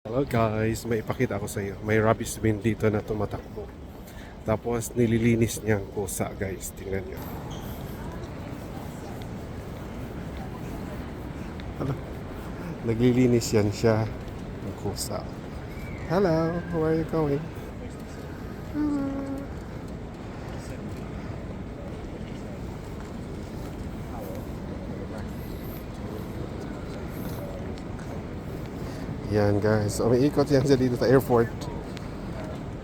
Hello guys, may ipakita ako sa iyo. May rubbish bin dito na tumatakbo. Tapos nililinis niya ang kusa guys. Tingnan niyo. Hello. Naglilinis yan siya ng kusa. Hello, where are you going? Yan guys. Umiikot yan siya dito sa airport.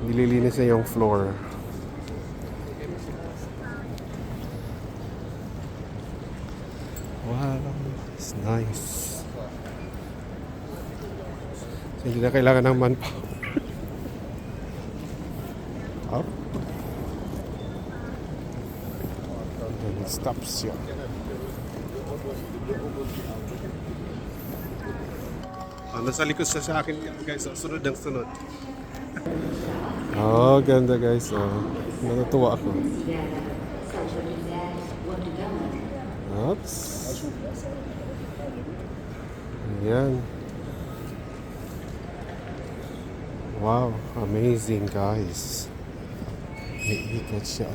Nililinis niya yung floor. Wow, it's nice. So, hindi na kailangan ng manpower. Up. And it stops you. Nasa likod sa akin guys. Sunod ng sunod. Oh, ganda guys. Natutuwa ako. Oops. Ayan. Wow, amazing guys. May ikot siya.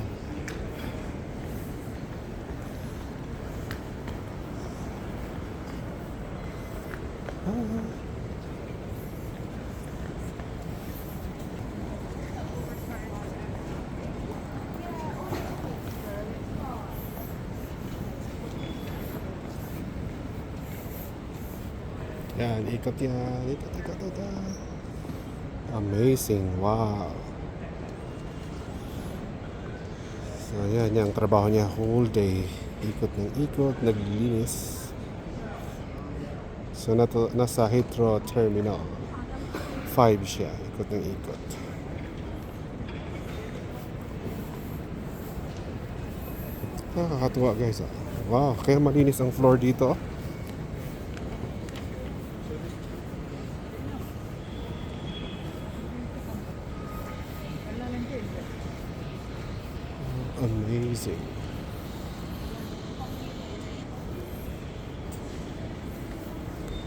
Yan, ikot yan. Ikot. Amazing, wow. So, yan, yung trabaho niya whole day. Ikot ng ikot, naglilinis. So, nasa Heathrow Terminal 5 siya, ikot ng ikot. Nakakatuwa guys. Wow, kaya malinis ang floor dito. Amazing.